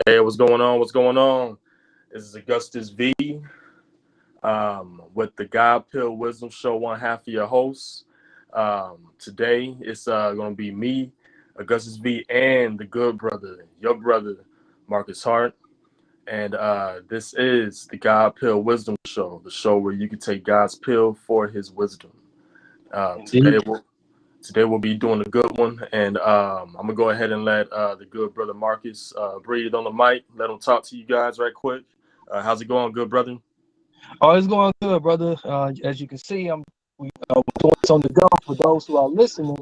Hey, what's going on? What's going on? This is Augustus V with the God Pill Wisdom Show, one half of your hosts. Today it's going to be me, Augustus V, and the good brother, your brother, Marcus Hart. And this is the God Pill Wisdom Show, the show where you can take God's pill for his wisdom. Uh, Indeed. today, we'll, Today we'll be doing a good one, and I'm gonna go ahead and let the good brother Marcus breathe on the mic. Let him talk to you guys right quick. How's it going, good brother? Oh, it's going good, brother. As you can see, we're doing this on the go for those who are listening.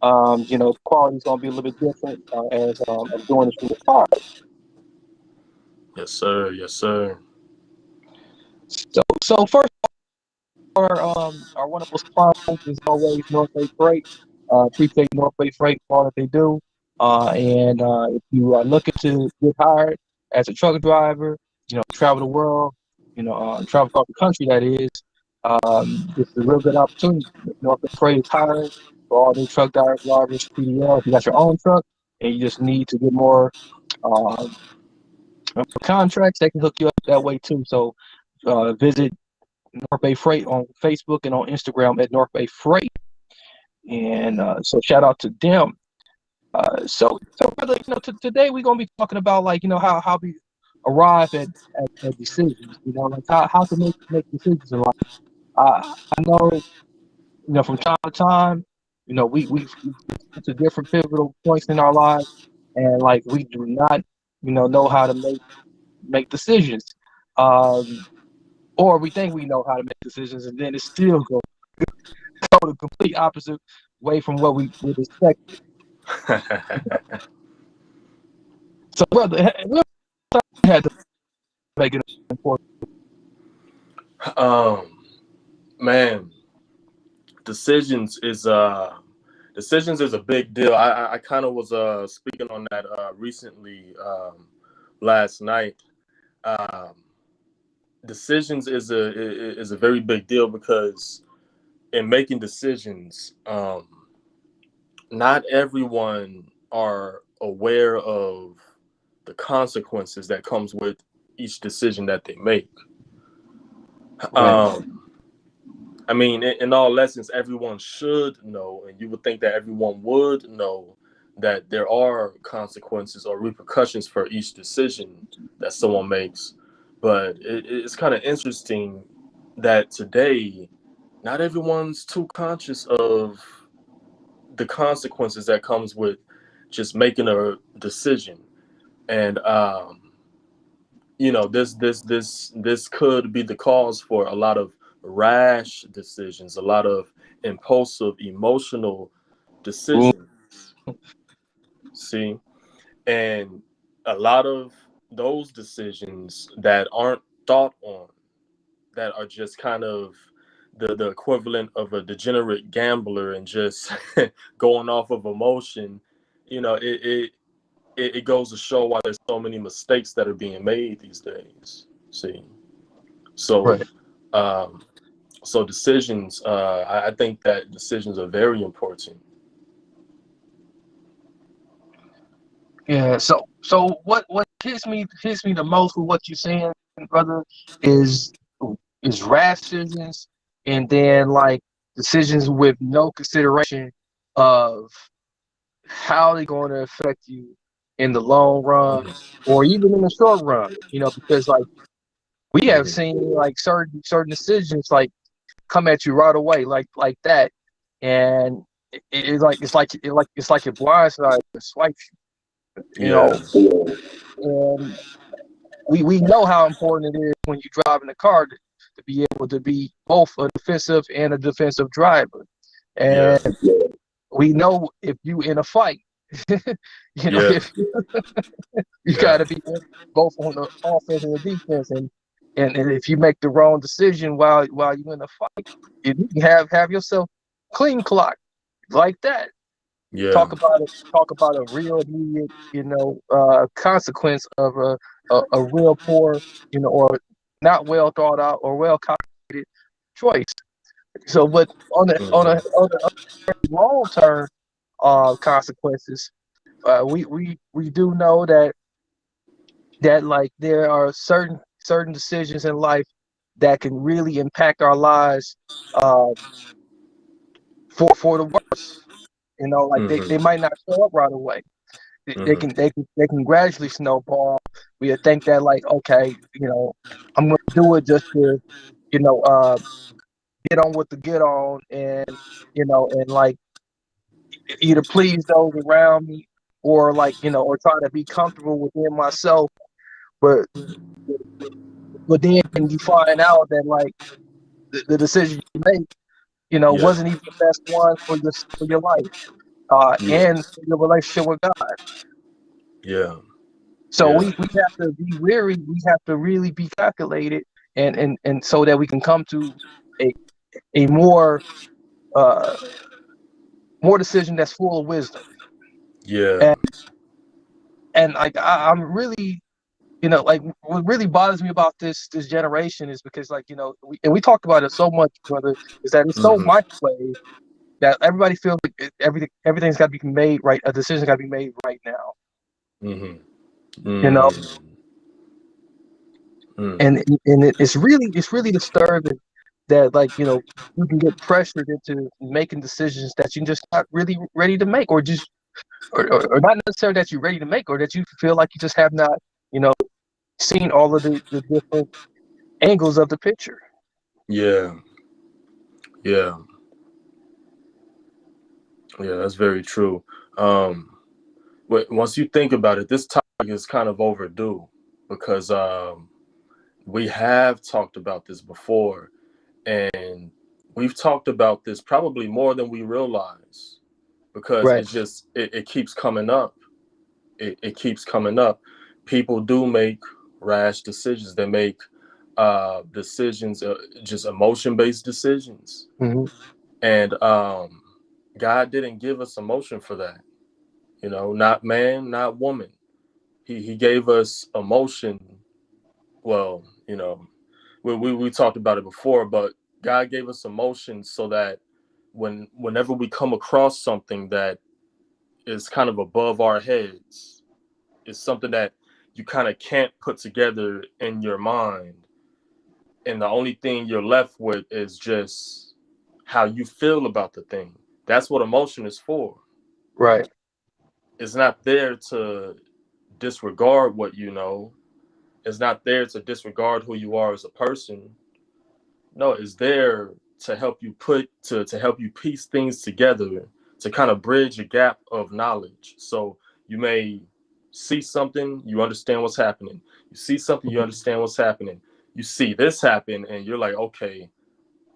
The quality is going to be a little bit different as I'm doing this from the car. Yes, sir. Yes, sir. So first, our wonderful sponsors is always North Bay Freight. Appreciate North Bay Freight for all that they do. And if you are looking to get hired as a truck driver, travel the world, travel across the country, that is, this is a real good opportunity. North Bay Freight is hiring for all new truck drivers, PDL. If you got your own truck and you just need to get more uh, contracts, they can hook you up that way too. So visit North Bay Freight on Facebook and on Instagram at North Bay Freight. And so shout out to them. So brother, today we're gonna be talking about how we arrive at decisions. Like how to make decisions in life. I know from time to time, we get to different pivotal points in our lives, and like we do not know how to make decisions. Um, or we think we know how to make decisions, and then it still goes the complete opposite way from what we would expect. So, brother, what had to make it important? um, Man, decisions is decisions is a big deal. I kind of was speaking on that recently last night. Um, Decisions is a very big deal because in making decisions, not everyone are aware of the consequences that comes with each decision that they make. Right. Um, I mean, in all lessons, everyone should know, and you would think that everyone would know that there are consequences or repercussions for each decision that someone makes. But it's kind of interesting that today, not everyone's too conscious of the consequences that comes with just making a decision. And this could be the cause for a lot of rash decisions, a lot of impulsive emotional Boom. decisions. See, and a lot of those decisions that aren't thought on, that are just kind of the equivalent of a degenerate gambler and just going off of emotion. It goes to show why there's so many mistakes that are being made these days. See, so Right. um, so decisions. I think that decisions are very important. Yeah. So what hits me the most with what you're saying, brother, is rash decisions, and then like decisions with no consideration of how they're going to affect you in the long run or even in the short run. Because like we have Mhm. seen like certain decisions like come at you right away, like that, and it's like your blind side swipes you. Yeah, And we know how important it is when you drive in a car to be able to be both a defensive and a defensive driver. yeah, And we know if you in a fight, yeah, if you got yeah, to be both on the offense and the defense, and if you make the wrong decision while you're in a fight, you can have yourself clean clock like that. yeah, Talk about a real immediate, consequence of a real poor, or not well thought out or well calculated choice. So, but on the long term consequences, we do know that that like there are certain decisions in life that can really impact our lives uh, for the worse. You know, like they Mm-hmm. might not show up right away. Mm-hmm. They can gradually snowball. We think that like, okay, you know, I'm gonna do it just to, you know, get on with the get on, and you know, and like either please those around me, or like, you know, or try to be comfortable within myself. But then you find out that like the decision you make, you know, Yeah. wasn't even the best one for your life, Yeah. and for your relationship with God. Yeah. So Yeah. we have to be weary. We have to really be calculated, and so that we can come to a a uh more decision that's full of wisdom. Yeah. And like I'm really, you know, like what really bothers me about this generation is because like, you know, we talked about it so much, brother, is that it's so Mm-hmm. microwave that everybody feels like everything's got to be made right. A decision's got to be made right now. Mm-hmm. You know, Mm-hmm. and it's really disturbing that like, you know, you can get pressured into making decisions that you're just not really ready to make, or just or not necessarily that you're ready to make, or that you feel like you just have not, you know, seen all of the different angles of the picture. Yeah. Yeah. Yeah. That's very true. Um, once you think about it, this topic is kind of overdue because we have talked about this before, and we've talked about this probably more than we realize because Right. it's just it keeps coming up. It keeps coming up. People do make rash decisions. They make decisions, just emotion based decisions, Hmm. and God didn't give us emotion for that. You know, not man, not woman. He gave us emotion. Well, you know, we talked about it before, but God gave us emotion so that whenever we come across something that is kind of above our heads, it's something that you kind of can't put together in your mind, and the only thing you're left with is just how you feel about the thing. That's what emotion is for. Right. It's not there to disregard what you know. It's not there to disregard who you are as a person. No, it's there to help you to help you piece things together, to kind of bridge a gap of knowledge. So you may see something, you understand what's happening. You see something, you understand what's happening. You see this happen, and you're like, okay,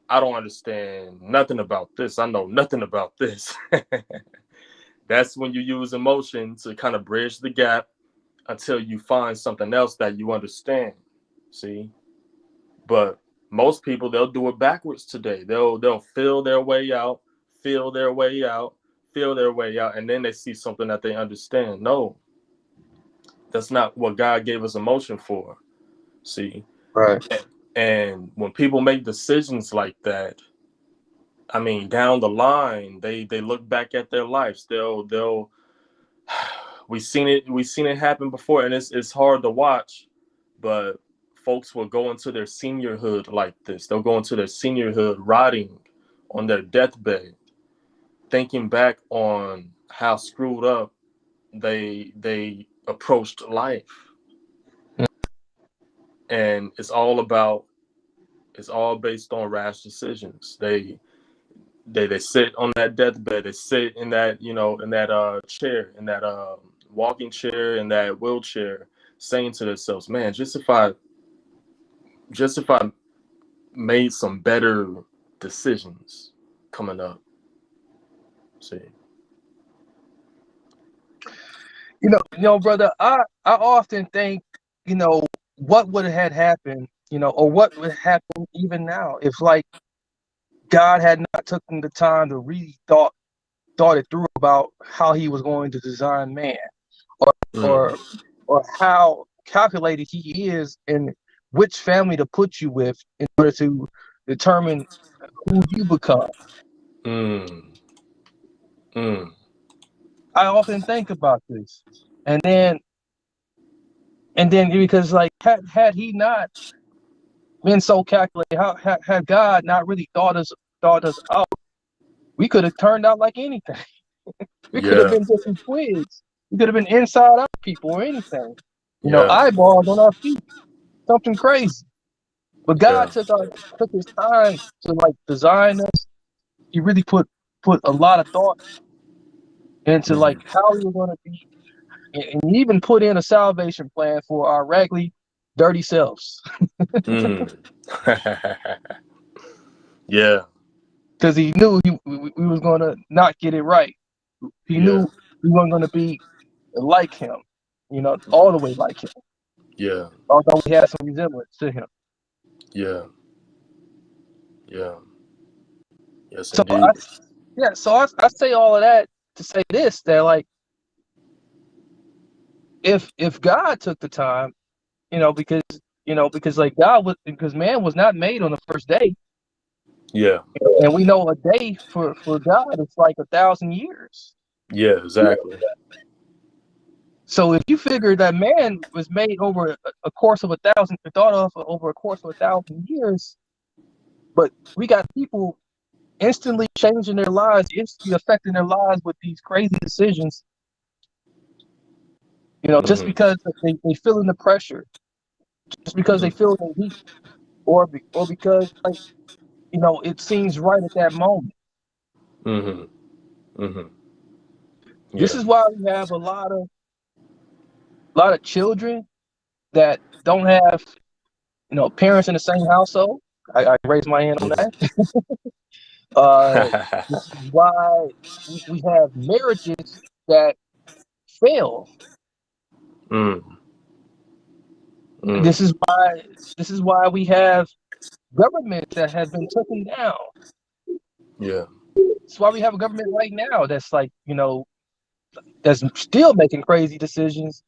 I don't understand nothing about this. I know nothing about this. That's when you use emotion to kind of bridge the gap until you find something else that you understand. See? But most people, they'll do it backwards today. They'll feel their way out, feel their way out, feel their way out, and then they see something that they understand. No, that's not what God gave us emotion for. See? Right. And when people make decisions like that, I mean, down the line, they look back at their lives. They'll we seen it happen before, and it's hard to watch, but folks will go into their seniorhood like this. They'll go into their seniorhood rotting on their deathbed, thinking back on how screwed up they approached life. And it's all based on rash decisions. They sit on that deathbed. They sit in that, in that chair, in that walking chair, in that wheelchair, saying to themselves, "Man, just if I made some better decisions coming up." See. You know, brother, I often think, you know, what would have happened, you know, or what would happen even now if like God had not taken the time to really thought it through about how he was going to design man, or Mm, or how calculated he is in which family to put you with in order to determine who you become. mm, mm, I often think about this. And then And then because like had he not been so calculated, had God not really thought us out, we could have turned out like anything. We could have Yeah. been different twigs. We could have been inside out people or anything. You know, Yeah. eyeballs on our feet, something crazy. But God Yeah. took his time to like design us. He really put a lot of thought into like Hmm. how we were going to be, and he even put in a salvation plan for our raggedy, dirty selves, Mm. Yeah. because he knew we was going to not get it right. He Yeah. knew we weren't going to be like him, you know, all the way like him, Yeah. although we had some resemblance to him. Yeah. Yeah. Yes, So I, indeed. yeah, so I say all of that to say this, that like if God took the time, you know, because like because man was not made on the first day, Yeah. and we know a day for God is like 1,000 years. Yeah. Exactly. So if you figure that man was made over a course of 1,000, thought of over a course of 1,000 years, but we got people instantly changing their lives, instantly affecting their lives with these crazy decisions, you know, just Hmm. because they feeling the pressure, just because they feel the heat, or because like, you know, it seems right at that moment. Hmm. Hmm. This Yeah. is why we have a lot of children that don't have, you know, parents in the same household. I raise my hand on Hmm. that. Uh, this is why we have marriages that fail. Mm. This Mm. is why this is why we have governments that have been taken down. Yeah. That's why we have a government right now that's like, you know, that's still making crazy decisions,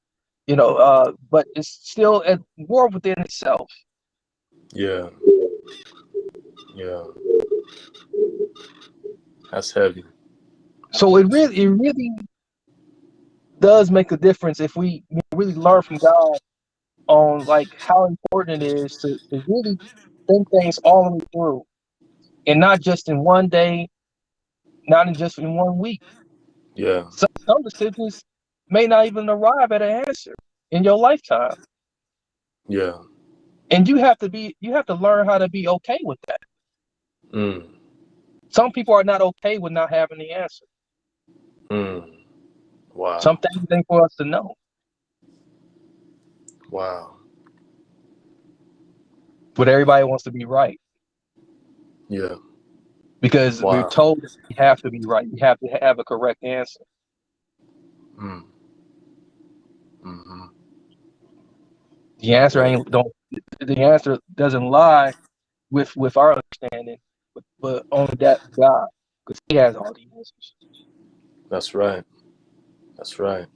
you know, but it's still at war within itself. Yeah. Yeah. That's heavy. So it really does make a difference if we really learn from God on like how important it is to really think things all the way through, and not just in one day, not in just in 1 week. Yeah. Some decisions may not even arrive at an answer in your lifetime, Yeah. and you have to learn how to be okay with that. Mm. Some people are not okay with not having the answer. Mm. Some Wow. things ain't for us to know, Wow. but everybody wants to be right Yeah. because we're Wow. told that we have to be right. We have to have a correct answer. Mm. Hmm. The answer Yeah. ain't don't. The answer doesn't lie with our understanding, but only that of God, because He has all the answers. That's right. That's right.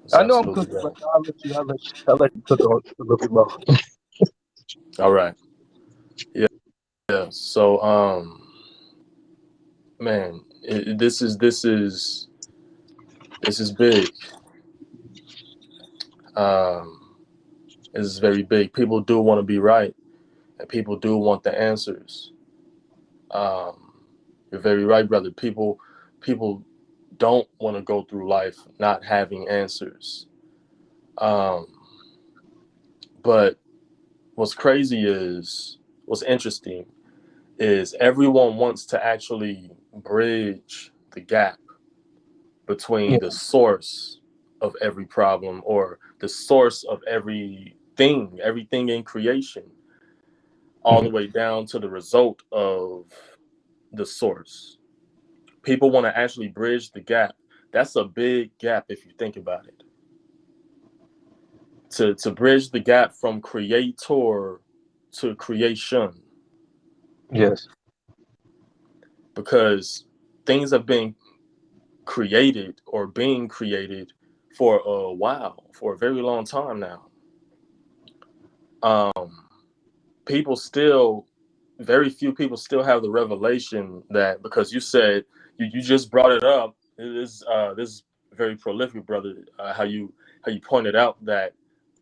That's I know I'm absolutely cooking, but right. I'll let you cook a little bit more. All right. Yeah. Yeah. So, man, this is big. Um, this is very big. People do want to be right, and people do want the answers. Um, you're very right, brother. People don't want to go through life not having answers. Um, but what's crazy is what's interesting is everyone wants to actually bridge the gap Yeah. between the source of every problem or the source of everything in creation, all the Mhm. way down to the result of the source. People want to actually bridge the gap. That's a big gap if you think about it. To bridge the gap from creator to creation, Yes. because things have been created or being created for a while, for a very long time now. Um, people still, very few people still have the revelation that, because you said, you just brought it up. This is very prolific, brother. How you how you pointed out that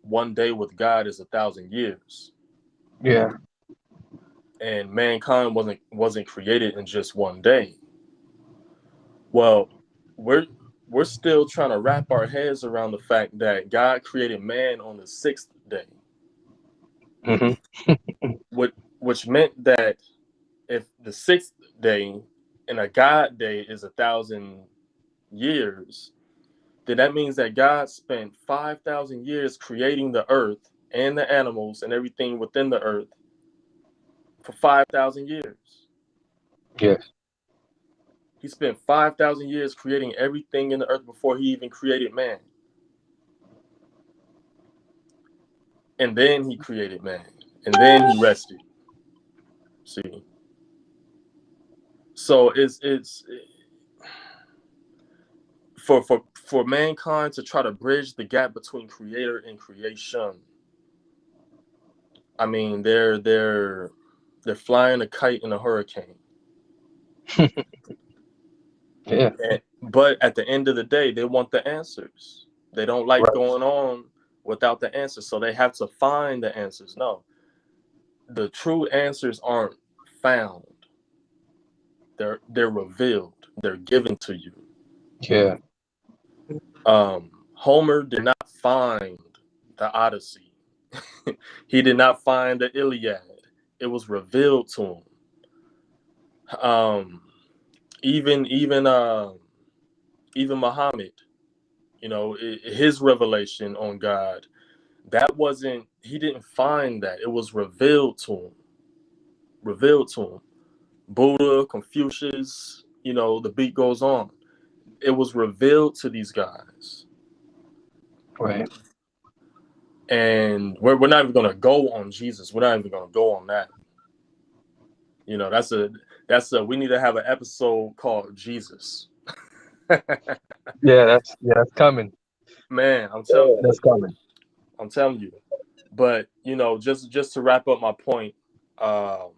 one day with God is 1,000 years, Yeah. and mankind wasn't created in just one day. Well, we're we're still trying to wrap our heads around the fact that God created man on the sixth day, Hmm. which meant that if the sixth day and a God day is 1,000 years, then that means that God spent 5,000 years creating the earth and the animals and everything within the earth for 5,000 years. Yes. He spent 5,000 years creating everything in the earth before he even created man. And then he created man. And then he rested. See? So it's for mankind to try to bridge the gap between creator and creation. I mean, they're flying a kite in a hurricane. Yeah. But at the end of the day, they want the answers. They don't like Right. going on without the answers, so they have to find the answers. No, the true answers aren't found. They're revealed. They're given to you. Yeah. Homer did not find the Odyssey. He did not find the Iliad. It was revealed to him. Um, even Muhammad, his revelation on God, that wasn't, he didn't find that. It was revealed to him. Revealed to him. Buddha, Confucius, the beat goes on. It was revealed to these guys. Right. And we're not even gonna go on Jesus. We're not even gonna go on that. That's a we need to have an episode called Jesus. Yeah. That's coming. Man, I'm telling you. That's coming. I'm telling you. But just to wrap up my point, um,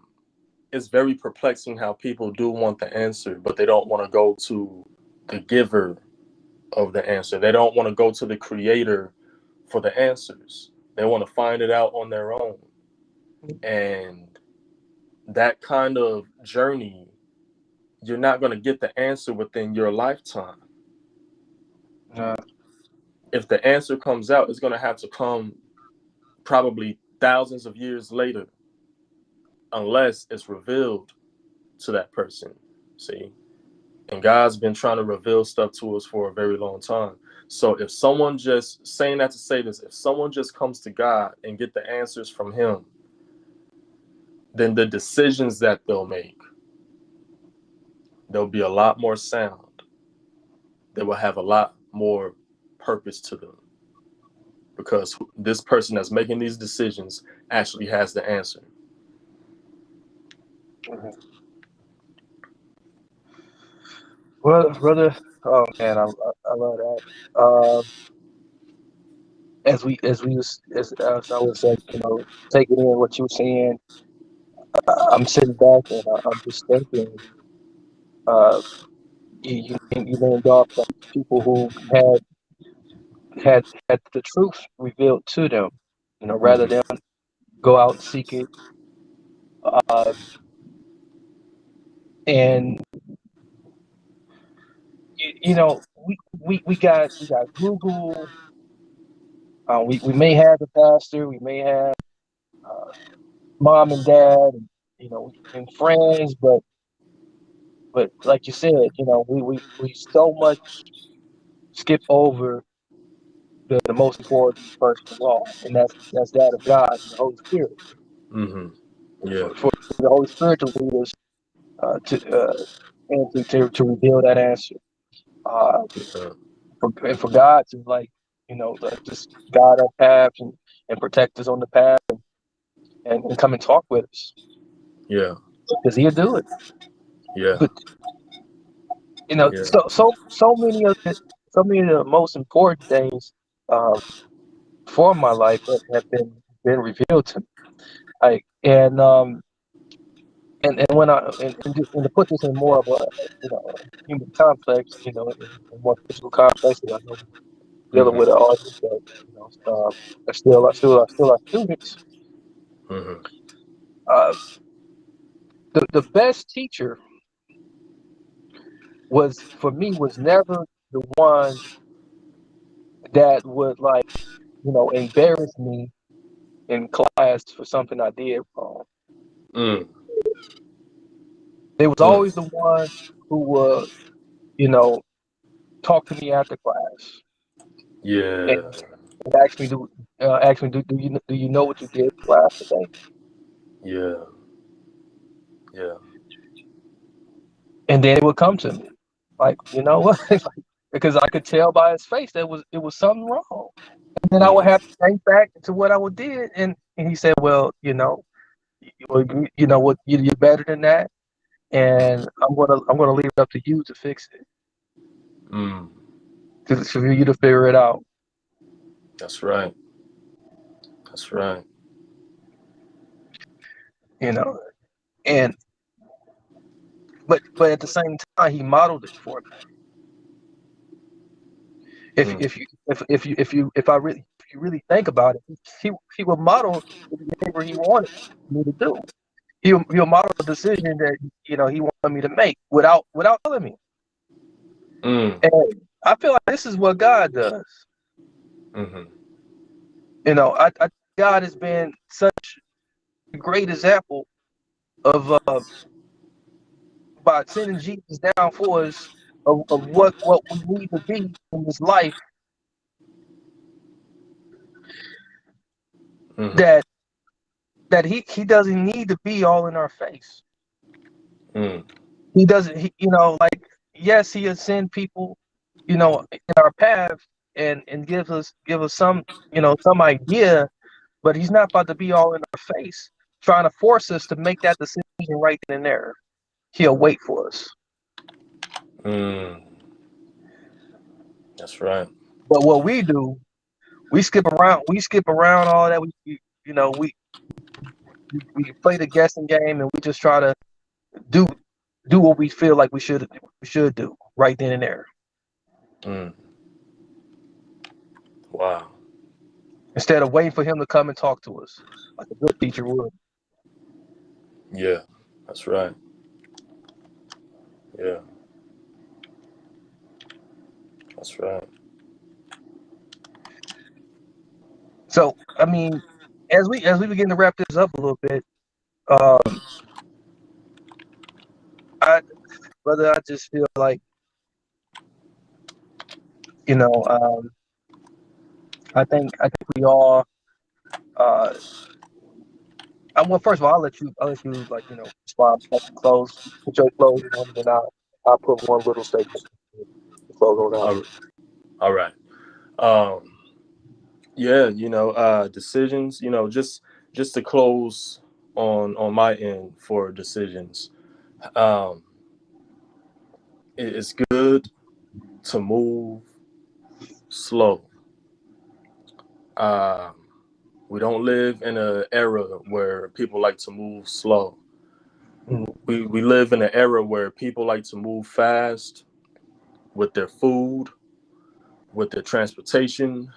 it's very perplexing how people do want the answer, but they don't want to go to the giver of the answer. They don't want to go to the creator for the answers. They want to find it out on their own. And that kind of journey, you're not going to get the answer within your lifetime. Uh, If the answer comes out, it's going to have to come probably thousands of years later, unless it's revealed to that person. See? And God's been trying to reveal stuff to us for a very long time. So if someone just, saying that to say this, if someone just comes to God and get the answers from him, then the decisions that they'll be a lot more sound. They will have a lot more purpose to them, because this person that's making these decisions actually has the answer. well, brother. Oh man, I love that. Um, as I was like, taking in what you were saying, I'm sitting back and I'm just thinking. Uh, you named off like people who had the truth revealed to them, rather Mm-hmm. than go out and seek it. Uh, and we got Google. We may have the pastor, we may have uh, mom and dad, and friends, but like you said, we so much skip over the most important person of all, and that's that of God, the Holy Spirit. Mm-hmm. Yeah. For the Holy Spirit to lead us and to reveal that answer. Uh, Yeah. and for God to just guide our path and protect us on the path and come and talk with us Yeah. because He'll do it. Yeah. But Yeah. so many of the most important things uh, for my life have been revealed to me. Like and when and to put this in more of a human complex, in more physical context, dealing with an audience that are still our students. Mm-hmm. Uh, the best teacher was for me was never the one that would like embarrass me in class for something I did wrong. Mm. They was Mm. always the one who would you know talk to me after class and, Yeah. and ask me do you know what you did in class today? Yeah. Yeah. And then it would come to me like you know what because I could tell by his face that it was something wrong. And then I would have Mm. to think back to what I would did, and he said, well, what you're better than that, and I'm gonna leave it up to you to fix it, Mm. for you to figure it out. That's right. That's right. You know, and but at the same time, he modeled it for me. If Mm. if you if you really think about it, he will model the behavior he wanted me to do. He'll model a decision that he wanted me to make without telling me. Mm. And I feel like this is what God does. Mm-hmm. I God has been such a great example of by sending Jesus down for us of what we need to be in this life Mm-hmm. that he doesn't need to be all in our face. Mm. He doesn't like yes he has sent people in our path and give us some idea, but he's not about to be all in our face trying to force us to make that decision right then and there. He'll wait for us. Mm. That's right. But what we do, we skip around all that. We play the guessing game and we just try to do do what we feel like we should do right then and there Mm. Wow. instead of waiting for him to come and talk to us like a good teacher would. Yeah. That's right. Yeah. That's right. So I mean, as we begin to wrap this up a little bit, um, I brother, I just feel like you know, I think we all. Uh, well, first of all, I'll let you like respond, like close, put your closing on, and then I'll put one little statement to close on out. All, all right. Um. Yeah. Decisions. Just to close on my end for decisions. Um. It's good to move slow. Um. We don't live in an era where people like to move slow. Mm, We live in an era where people like to move fast with their food, with their transportation,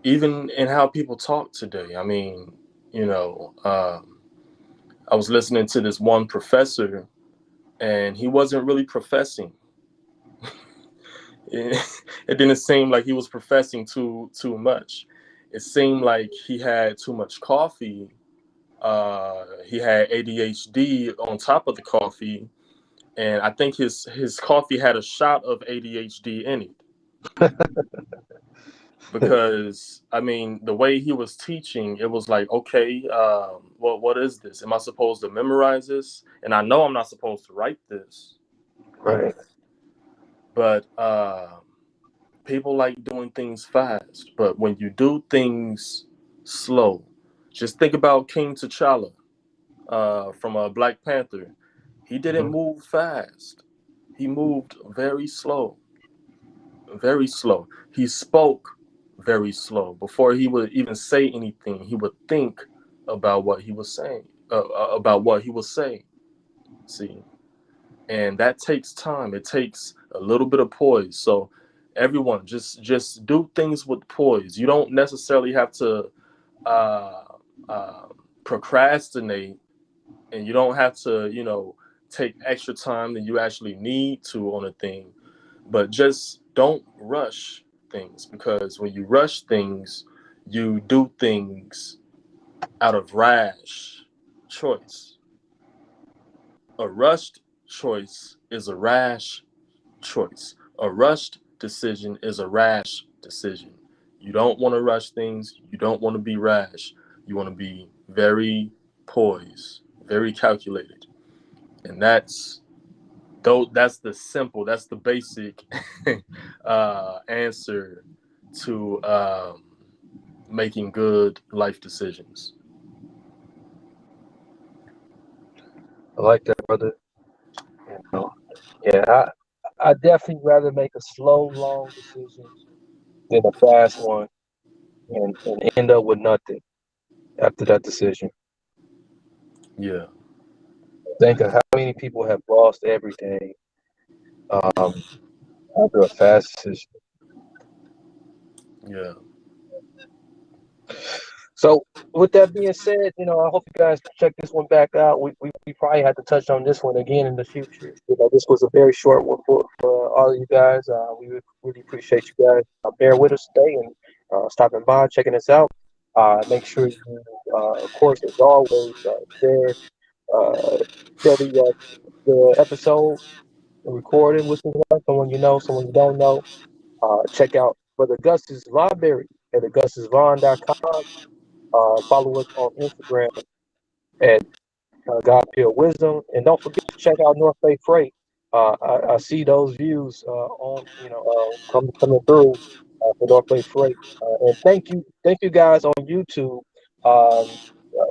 even in how people talk today. I mean, you know, I was listening to this one professor, and he wasn't really professing. It didn't seem like he was professing too much. It seemed like he had too much coffee. He had ADHD on top of the coffee, and I think his coffee had a shot of ADHD in it. Because I mean, the way he was teaching, it was like, okay, what is this? Am I supposed to memorize this? And I know I'm not supposed to write this, right. but people like doing things fast. But when you do things slow, just think about King T'Challa from Black Panther. He didn't Mhm. move fast. He moved very slow, very slow. He spoke very slow. Before he would even say anything, he would think about what he was saying, about what he was saying. See, and that takes time. It takes a little bit of poise. So, Everyone, just do things with poise. You don't necessarily have to uh, uh, procrastinate, and you don't have to, take extra time than you actually need to on a thing. But just don't rush things, because when you rush things, you do things out of rash choice. A rushed choice is a rash choice. A rushed decision is a rash decision. You don't want to rush things. You don't want to be rash. You want to be very poised, very calculated. And that's the basic answer to making good life decisions. I like that, brother. You know, yeah, I definitely rather make a slow, long decision than a fast one and end up with nothing after that decision. Yeah, Think of how many people have lost everything um, after a fast decision. yeah, So, with that being said, I hope you guys check this one back out. We probably have to touch on this one again in the future. This was a very short one for all of you guys. We really appreciate you guys bearing with us today and stopping by, checking us out. Make sure you, of course, as always, uh, share the episode, the recording with someone you know, someone you don't know. Check out Brother Gus's library at thegusisvon.com. Follow us on Instagram at God Pure Wisdom, and don't forget to check out North Bay Freight. I see those views on coming through for North Bay Freight, and thank you guys on YouTube.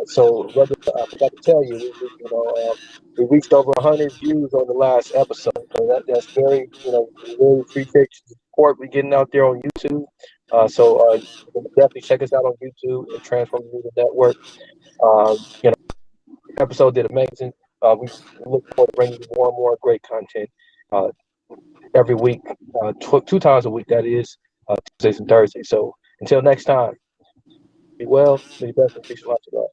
So, brother, I forgot to tell you, we reached over 100 views on the last episode. So that's very, we really appreciate the support we're getting out there on YouTube. Definitely check us out on YouTube and Transform Media Network. Episode did amazing. We look forward to bringing you more and more great content uh, every week, 2 times a week, that is, Tuesdays and Thursdays. So until next time, be well, be best, and peace and love to God.